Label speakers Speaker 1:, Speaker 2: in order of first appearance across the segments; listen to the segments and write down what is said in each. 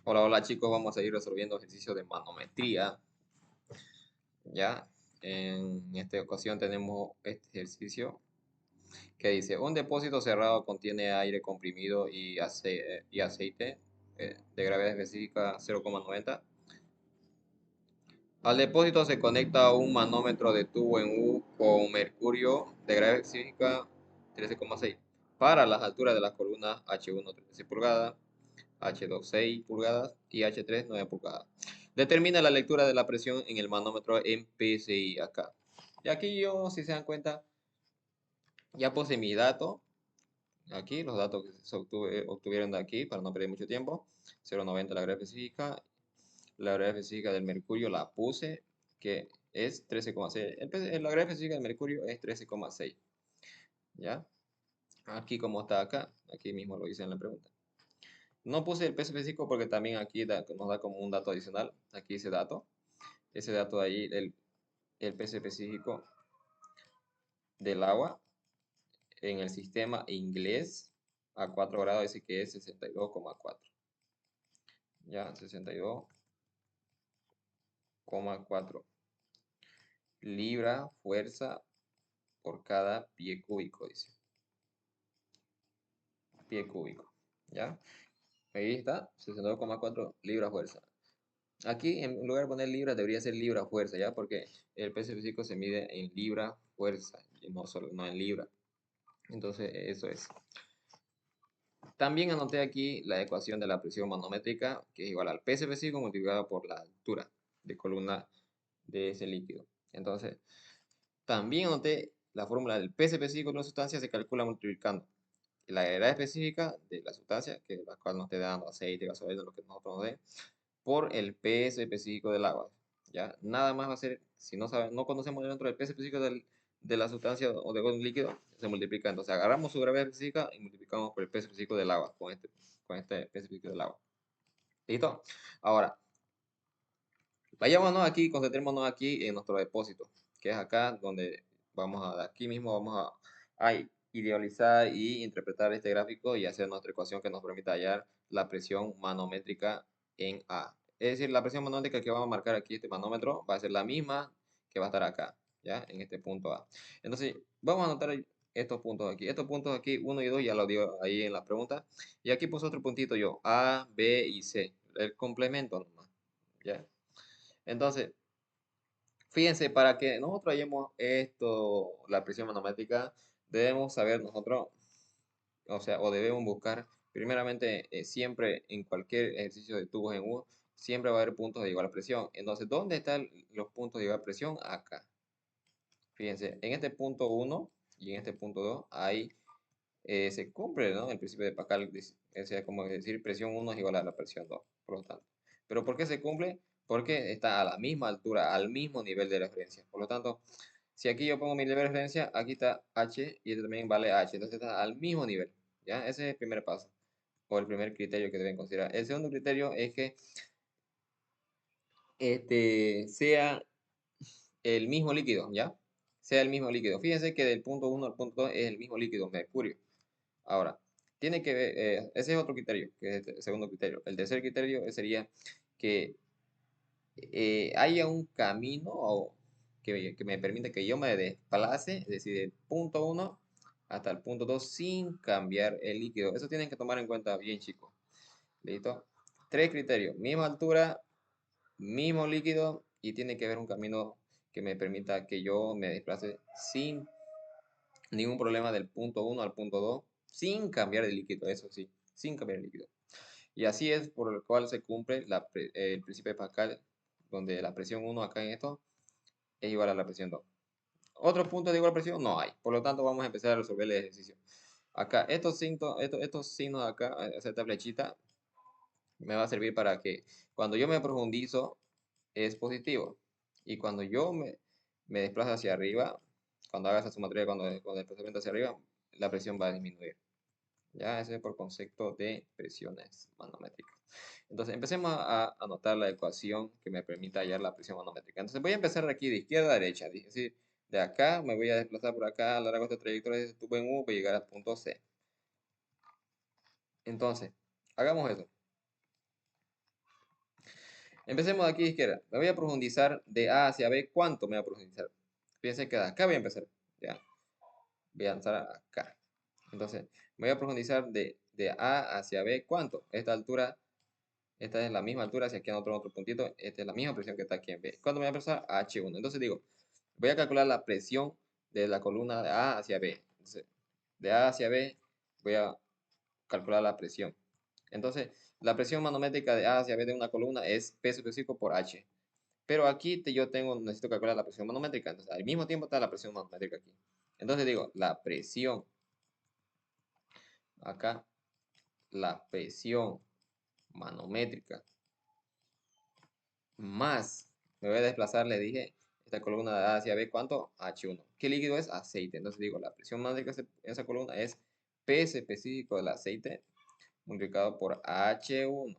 Speaker 1: Hola, hola chicos, vamos a ir resolviendo ejercicios de manometría. Ya, en esta ocasión tenemos este ejercicio que dice, un depósito cerrado contiene aire comprimido y aceite de gravedad específica 0,90. Al depósito se conecta un manómetro de tubo en U con mercurio de gravedad específica 13,6 para las alturas de las columnas H1 13 pulgadas, H2 6 pulgadas y H3 9 pulgadas. Determina la lectura de la presión en el manómetro en PSI acá. Y aquí yo, si se dan cuenta, ya puse mi dato. Aquí, los datos que se obtuvieron de aquí, para no perder mucho tiempo. 0,90 la gravedad específica. La gravedad específica del mercurio la puse, que es 13,6. La gravedad específica del mercurio es 13,6. ¿Ya? Aquí como está acá, aquí mismo lo hice en la pregunta. No puse el peso específico porque también aquí nos da como un dato adicional. Aquí ese dato. Ese dato de ahí, el peso específico del agua en el sistema inglés a 4 grados dice que es 62,4. Ya, 62,4 libra fuerza por cada pie cúbico, dice. Pie cúbico. ¿Ya? Ahí está, 62,4 libras fuerza. Aquí, en lugar de poner libras, debería ser libra fuerza, ¿ya? Porque el peso físico se mide en libra fuerza, y no en libra. Entonces, eso es. También anoté aquí la ecuación de la presión manométrica, que es igual al peso físico multiplicado por la altura de columna de ese líquido. Entonces, también anoté la fórmula del peso específico de una sustancia se calcula multiplicando la edad específica de la sustancia, que la cual nos esté dando aceite, gasolina, lo que nosotros nos dé, por el peso específico del agua. ¿Ya? Nada más va a ser, si no saben, no conocemos dentro del peso específico de la sustancia o de un líquido, se multiplica. Entonces agarramos su gravedad específica y multiplicamos por el peso específico del agua, con este peso específico del agua. ¿Listo? Ahora, vayámonos aquí, concentrémonos aquí en nuestro depósito, que es acá donde aquí mismo vamos a idealizar y interpretar este gráfico y hacer nuestra ecuación que nos permita hallar la presión manométrica en A. Es decir, la presión manométrica que vamos a marcar aquí, este manómetro, va a ser la misma que va a estar acá, ¿ya? En este punto A. Entonces, vamos a anotar estos puntos aquí. Estos puntos aquí, 1 y 2, ya lo digo ahí en la pregunta. Y aquí puse otro puntito yo, A, B y C. El complemento nomás, ¿ya? Entonces, fíjense, para que nosotros hallemos esto, la presión manométrica, debemos saber nosotros, o sea, o debemos buscar, primeramente, siempre en cualquier ejercicio de tubos en U, siempre va a haber puntos de igual presión. Entonces, ¿dónde están los puntos de igual presión? Acá. Fíjense, en este punto 1 y en este punto 2, ahí se cumple, ¿no? El principio de Pascal, o sea, como decir, presión 1 es igual a la presión 2, por lo tanto. ¿Pero por qué se cumple? Porque está a la misma altura, al mismo nivel de referencia. Por lo tanto, si aquí yo pongo mi nivel de referencia, aquí está H y este también vale H. Entonces está al mismo nivel, ¿ya? Ese es el primer paso, o el primer criterio que deben considerar. El segundo criterio es que sea el mismo líquido, ¿ya? Sea el mismo líquido. Fíjense que del punto 1 al punto 2 es el mismo líquido, mercurio. Ahora, tiene que ver, ese es otro criterio, que es el segundo criterio. El tercer criterio sería que haya un camino que me permita que yo me desplace, es decir, del punto 1 hasta el punto 2 sin cambiar el líquido. Eso tienen que tomar en cuenta bien, chicos. ¿Listo? Tres criterios, misma altura, mismo líquido y tiene que haber un camino que me permita que yo me desplace sin ningún problema del punto 1 al punto 2 sin cambiar de líquido, eso sí, sin cambiar de líquido. Y así es por el cual se cumple el principio de Pascal, donde la presión 1 acá en esto es igual a la presión 2. Otros puntos de igual presión no hay, por lo tanto vamos a empezar a resolver el ejercicio. Acá, estos signos acá, esta flechita, me va a servir para que cuando yo me profundizo es positivo. Y cuando yo me desplazo hacia arriba, cuando haga esa sumatoria, cuando el desplazamiento hacia arriba, la presión va a disminuir. Ya, ese es por concepto de presiones manométricas. Entonces, empecemos a anotar la ecuación que me permita hallar la presión manométrica. Entonces, voy a empezar de aquí, de izquierda a derecha. Es decir, de acá me voy a desplazar por acá a lo largo de esta trayectoria de este tubo en U para llegar al punto C. Entonces, hagamos eso. Empecemos de aquí a izquierda. Me voy a profundizar de A hacia B. ¿Cuánto me voy a profundizar? Fíjense que de acá voy a empezar. Ya. Voy a empezar acá. Entonces, me voy a profundizar de A hacia B. ¿Cuánto? Esta altura, esta es la misma altura hacia aquí en otro puntito. Esta es la misma presión que está aquí en B. ¿Cuánto me voy a empezar? H1. Entonces digo, voy a calcular la presión de la columna de A hacia B. Entonces, de A hacia B voy a calcular la presión. Entonces, la presión manométrica de A hacia B de una columna es P específico por H. Pero aquí necesito calcular la presión manométrica. Entonces, al mismo tiempo está la presión manométrica aquí. Entonces digo, la presión, acá, la presión manométrica más, me voy a desplazar, le dije, esta columna de A hacia B, ¿cuánto? H1. ¿Qué líquido es? Aceite. Entonces digo, la presión manométrica en esa columna es P específico del aceite multiplicado por H1.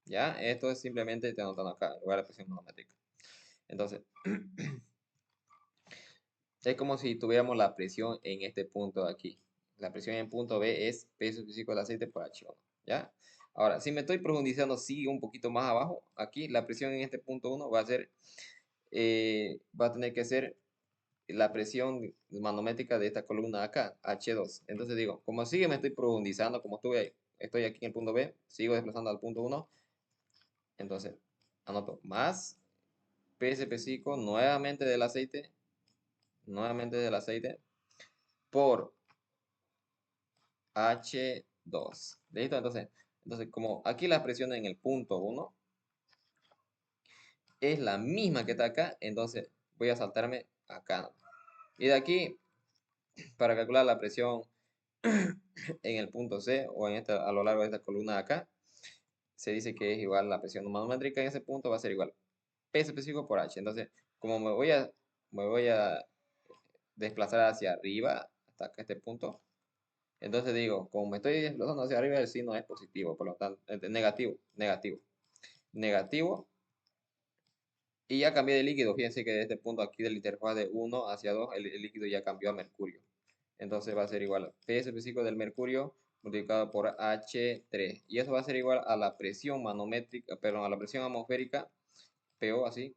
Speaker 1: ¿Ya? Esto es simplemente te anotando acá, en lugar de presión manométrica. Entonces, es como si tuviéramos la presión en este punto de aquí. La presión en punto B es peso físico del aceite por H1. ¿Ya? Ahora, si me estoy profundizando, sigue un poquito más abajo. Aquí la presión en este punto 1 va a ser, va a tener que ser la presión manométrica de esta columna de acá, H2. Entonces digo, como sigue me estoy profundizando, como estoy aquí en el punto B, sigo desplazando al punto 1. Entonces, anoto más PS específico nuevamente del aceite, por H2. ¿Listo? Entonces, como aquí la presión en el punto 1 es la misma que está acá, entonces voy a saltarme acá. Y de aquí, para calcular la presión en el punto C o a lo largo de esta columna de acá, se dice que es igual la presión manométrica en ese punto va a ser igual P específico por H. Entonces, como me voy a desplazar hacia arriba, hasta acá este punto, entonces digo, como me estoy desplazando hacia arriba, el signo es positivo, por lo tanto, negativo. Y ya cambié de líquido. Fíjense que desde este punto aquí del interfaz de 1 hacia 2, el líquido ya cambió a mercurio. Entonces va a ser igual a P específico del mercurio multiplicado por H3. Y eso va a ser igual a la presión manométrica, perdón, a la presión atmosférica, PO así.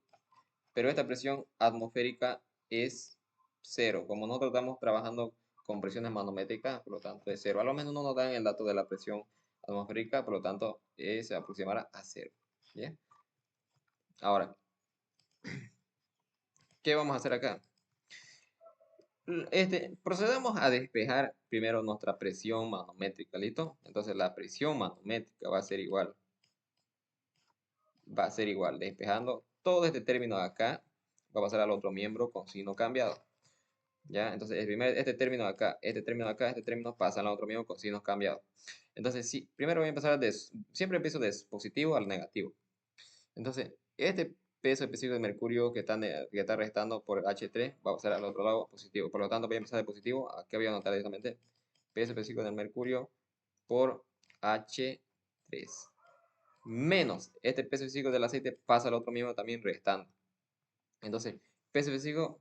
Speaker 1: Pero esta presión atmosférica es cero. Como nosotros estamos trabajando con presiones manométricas, por lo tanto es cero. A lo menos no nos dan el dato de la presión atmosférica, por lo tanto se aproximará a cero. ¿Bien? Ahora, ¿qué vamos a hacer acá? Procedemos a despejar primero nuestra presión manométrica, ¿listo? Entonces la presión manométrica va a ser igual, despejando todo este término de acá, va a pasar al otro miembro con signo cambiado. ¿Ya? Entonces este término de acá, este término de acá, este término pasa al otro miembro con signos cambiados. Entonces, sí, primero voy a empezar siempre empiezo de positivo al negativo. Entonces, este peso específico de mercurio que está restando por H3 va a pasar al otro lado positivo. Por lo tanto, voy a empezar de positivo. Aquí voy a anotar directamente peso específico del mercurio por H3. Menos este peso específico del aceite pasa al otro miembro también restando. Entonces, peso específico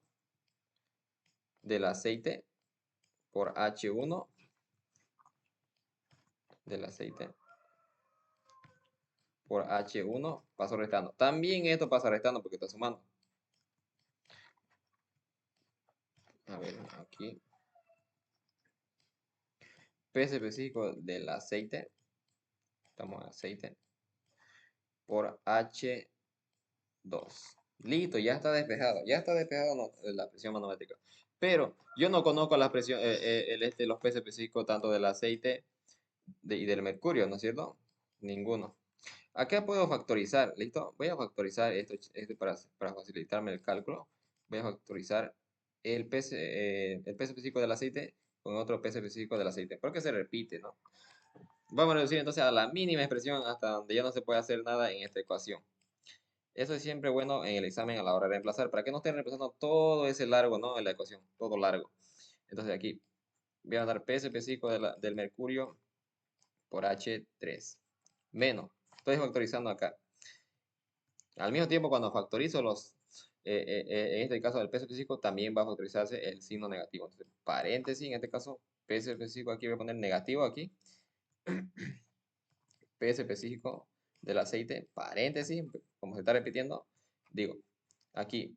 Speaker 1: del aceite por H1 del aceite por H1 paso restando. También esto pasa restando porque está sumando. A ver, aquí. Peso específico del aceite. Estamos en aceite. Por H2. Listo, ya está despejado. Ya está despejado la presión manométrica. Pero yo no conozco la presión, los pesos específicos tanto del aceite y del mercurio, ¿no es cierto? Ninguno. Acá puedo factorizar, ¿listo? Voy a factorizar esto para facilitarme el cálculo. Voy a factorizar el peso específico del aceite con otro peso específico del aceite. Porque se repite, ¿no? Vamos a reducir entonces a la mínima expresión hasta donde ya no se puede hacer nada en esta ecuación. Eso es siempre bueno en el examen a la hora de reemplazar, para que no estén reemplazando todo ese largo, ¿no? En la ecuación, todo largo. Entonces aquí voy a dar peso específico del mercurio por H3 menos. Estoy factorizando acá. Al mismo tiempo, cuando factorizo en este caso del peso físico, también va a factorizarse el signo negativo. Entonces, paréntesis, en este caso, peso físico aquí voy a poner negativo aquí. Peso específico del aceite, paréntesis, como se está repitiendo, digo, aquí,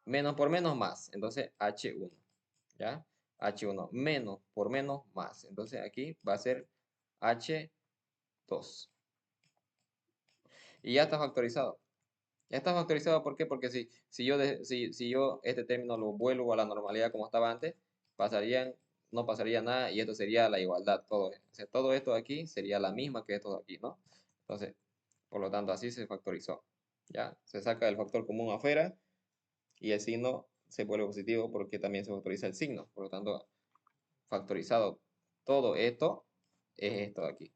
Speaker 1: menos por menos más, entonces H1, ¿ya? H1, menos por menos más, entonces aquí va a ser H2. Y ya está factorizado. Ya está factorizado, ¿por qué? Porque si yo este término lo vuelvo a la normalidad como estaba antes, no pasaría nada y esto sería la igualdad, todo. O sea, todo esto de aquí sería la misma que esto de aquí, ¿no? Entonces, por lo tanto, así se factorizó. ¿Ya? Se saca el factor común afuera y el signo se vuelve positivo porque también se factoriza el signo. Por lo tanto, factorizado todo esto es esto de aquí.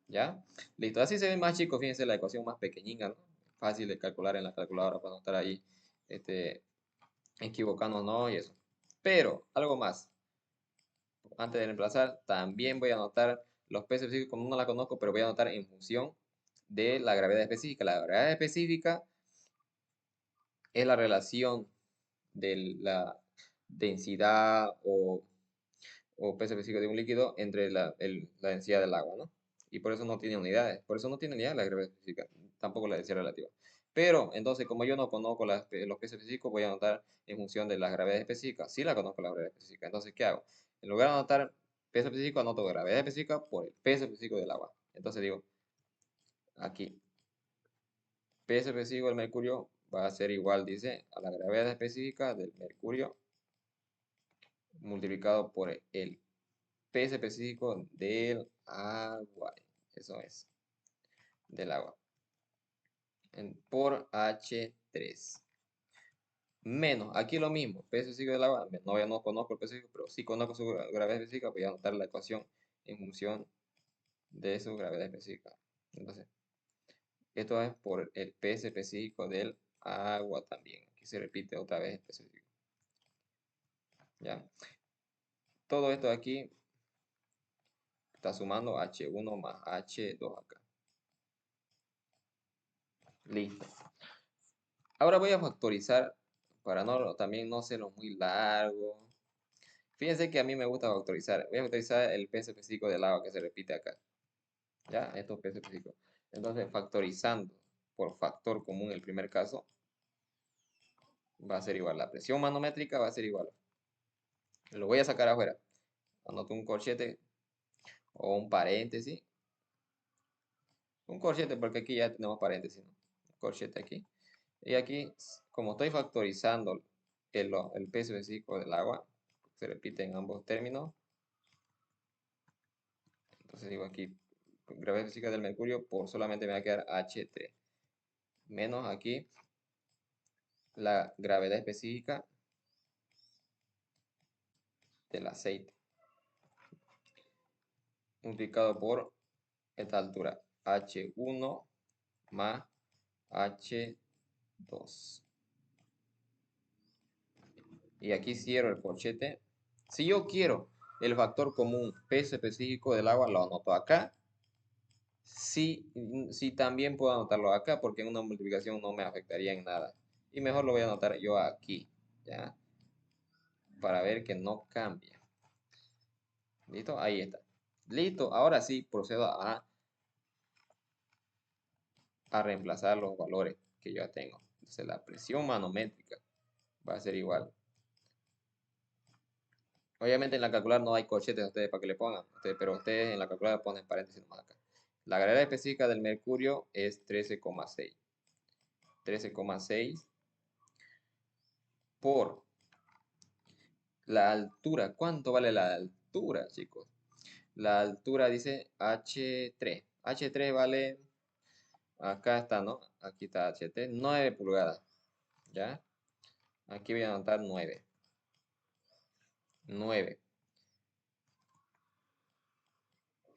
Speaker 1: ¿Ya? Listo. Así se ve más, chicos. Fíjense la ecuación más pequeñita, ¿no? Fácil de calcular en la calculadora para no estar ahí este, equivocándonos, ¿no? Y eso. Pero, algo más. Antes de reemplazar, también voy a anotar los pesos específicos, como no la conozco, pero voy a anotar en función de la gravedad específica. La gravedad específica es la relación de la densidad o peso específico de un líquido entre la densidad del agua, ¿no? Y por eso no tiene unidades, por eso no tiene unidades la gravedad específica, tampoco la densidad relativa. Pero, entonces, como yo no conozco los pesos específicos, voy a anotar en función de las gravedades específicas. Sí la conozco la gravedad específica. Entonces, ¿qué hago? En lugar de anotar peso específico, anoto gravedad específica por el peso específico del agua. Entonces digo, aquí, peso específico del mercurio va a ser igual, dice, a la gravedad específica del mercurio multiplicado por el peso específico del agua. Eso es, del agua. Por H3. Menos, aquí lo mismo, peso específico del agua. No conozco el peso específico, pero sí conozco su gravedad específica. Voy a anotar la ecuación en función de su gravedad específica. Entonces, esto es por el peso específico del agua también. Aquí se repite otra vez el peso específico. ¿Ya? Todo esto aquí está sumando H1 más H2 acá. Listo. Ahora voy a factorizar para también no hacerlo muy largo. Fíjense que a mí me gusta factorizar. Voy a factorizar el peso específico del agua que se repite acá. ¿Ya? Esto es peso específico. Entonces, factorizando por factor común el primer caso, va a ser igual. La presión manométrica va a ser igual. Lo voy a sacar afuera. Anoto un corchete o un paréntesis. Un corchete porque aquí ya tenemos paréntesis, ¿no? Un corchete aquí. Y aquí, como estoy factorizando el peso específico del agua, se repite en ambos términos. Entonces digo aquí, gravedad específica del mercurio, por solamente me va a quedar H3. Menos aquí la gravedad específica del aceite. Multiplicado por esta altura, H1 más H2. Y aquí cierro el corchete. Si yo quiero el factor común peso específico del agua, lo anoto acá. Sí, sí, también puedo anotarlo acá porque en una multiplicación no me afectaría en nada. Y mejor lo voy a anotar yo aquí, ¿ya? Para ver que no cambia. ¿Listo? Ahí está. Listo, ahora sí procedo a reemplazar los valores que yo ya tengo. Entonces la presión manométrica va a ser igual. Obviamente en la calculadora no hay corchetes ustedes para que le pongan, pero ustedes en la calculadora ponen paréntesis nomás acá. La gravedad específica del mercurio es 13,6. 13,6 por la altura. ¿Cuánto vale la altura, chicos? La altura dice H3. H3 vale, acá está, ¿no? Aquí está H3, 9 pulgadas. ¿Ya? Aquí voy a anotar 9. 9.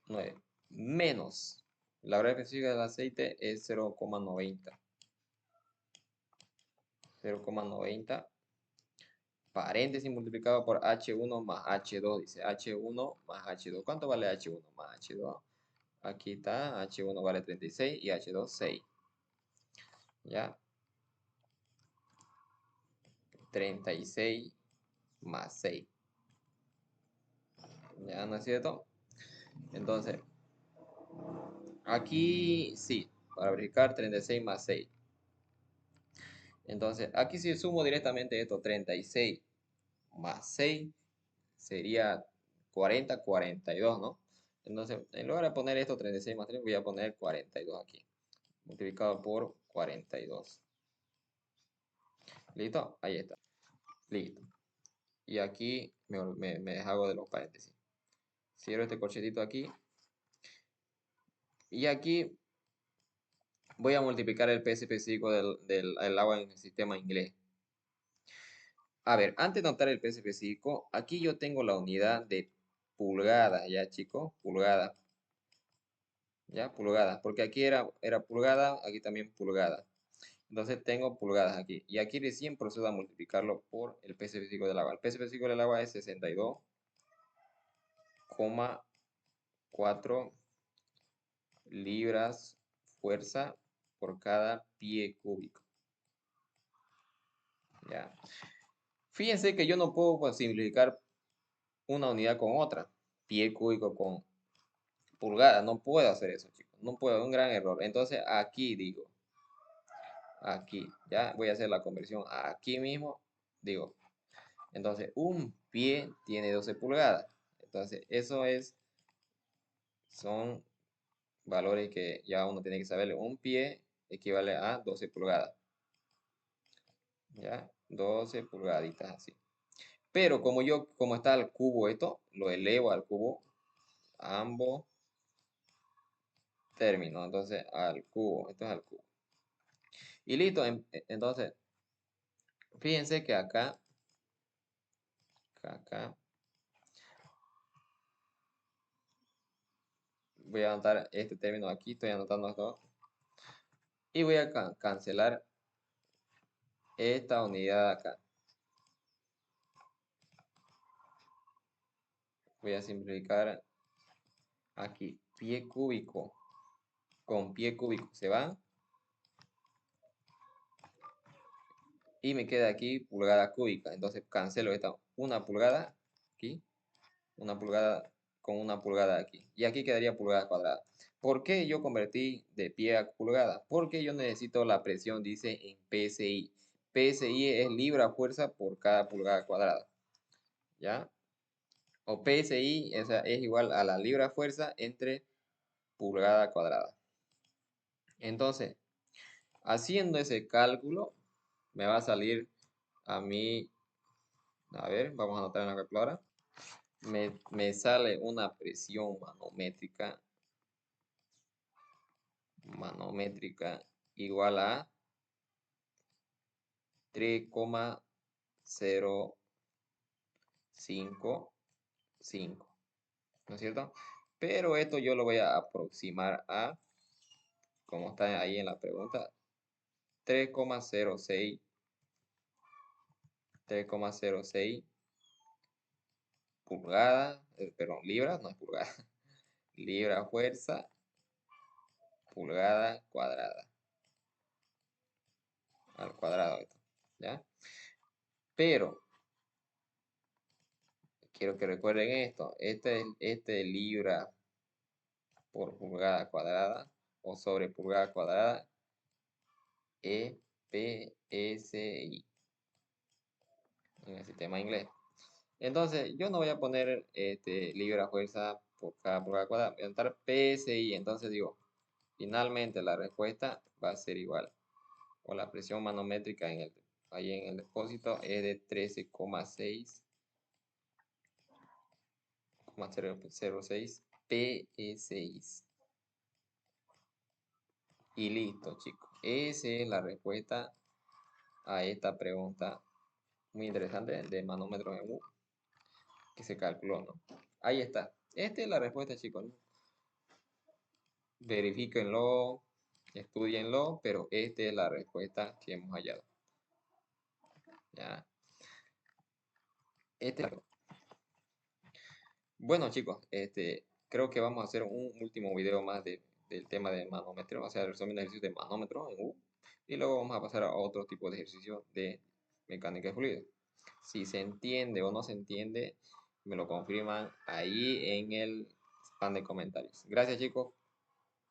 Speaker 1: 9. Menos. La gravedad específica del aceite es 0,90. 0,90. Paréntesis multiplicado por H1 más H2. Dice H1 más H2. ¿Cuánto vale H1 más H2? Aquí está. H1 vale 36 y H2 6. ¿Ya? 36 más 6. ¿Ya no es cierto? Entonces, aquí sí. para verificar 36 más 6. Entonces, aquí si sumo directamente esto, 36 más 6 sería 40, 42, ¿no? Entonces, en lugar de poner esto 36 más 3, voy a poner 42 aquí, multiplicado por 42. ¿Listo? Ahí está. Listo. Y aquí me deshago de los paréntesis. Cierro este corchetito aquí. Y aquí voy a multiplicar el PSP5 del agua en el sistema inglés. A ver, antes de notar el PSP5, aquí yo tengo la unidad de pulgadas, ¿ya, chicos? Pulgadas. ¿Ya? Pulgadas. Porque aquí era pulgada, aquí también pulgada. Entonces tengo pulgadas aquí. Y aquí recién procedo a multiplicarlo por el peso físico del agua. El peso físico del agua es 62,4 libras fuerza por cada pie cúbico. ¿Ya? Fíjense que yo no puedo pues, simplificar una unidad con otra. Pie cúbico con pulgada. No puedo hacer eso, chicos. No puedo, es un gran error. Entonces aquí digo, aquí, ya voy a hacer la conversión aquí mismo. Digo, entonces, un pie tiene 12 pulgadas. Entonces, son valores que ya uno tiene que saberle. Un pie equivale a 12 pulgadas. ¿Ya? 12 pulgaditas así. Pero como está al cubo esto, lo elevo al cubo a ambos términos. Entonces, al cubo. Esto es al cubo. Y listo. Entonces, fíjense que acá, voy a anotar este término aquí. Estoy anotando esto. Y voy a cancelar esta unidad acá. Voy a simplificar aquí. Pie cúbico con pie cúbico se van. Y me queda aquí pulgada cúbica. Entonces cancelo esta una pulgada aquí. Una pulgada con una pulgada aquí. Y aquí quedaría pulgada cuadrada. ¿Por qué yo convertí de pie a pulgada? Porque yo necesito la presión, dice, en PSI. PSI es libra fuerza por cada pulgada cuadrada. ¿Ya? O PSI es igual a la libra fuerza entre pulgada cuadrada. Entonces, haciendo ese cálculo, me va a salir a mí, a ver, vamos a anotar en la calculadora. Me sale una presión manométrica igual a 3,055, ¿no es cierto? Pero esto yo lo voy a aproximar a, como está ahí en la pregunta, 3,06 pulgadas, perdón, libras, no es pulgada, libra fuerza, pulgada cuadrada, al cuadrado esto, ¿ya? Pero quiero que recuerden esto, este libra por pulgada cuadrada o sobre pulgada cuadrada es PSI en el sistema inglés. Entonces, yo no voy a poner libra fuerza por cada pulgada cuadrada, voy a entrar PSI. Entonces digo, finalmente la respuesta va a ser igual. O la presión manométrica ahí en el depósito es de 13,06 PSI. Y listo, chicos. Esa es la respuesta a esta pregunta muy interesante de manómetros en U que se calculó, ¿no? Ahí está. Esta es la respuesta, chicos, ¿no? Verifíquenlo, estudienlo, pero esta es la respuesta que hemos hallado. ¿Ya? Bueno, chicos, creo que vamos a hacer un último video más del tema de manómetro, o sea, el resumen de ejercicios de manómetro en U, y luego vamos a pasar a otro tipo de ejercicio de mecánica de fluidos. Si se entiende o no se entiende, me lo confirman ahí en el spam de comentarios. Gracias, chicos.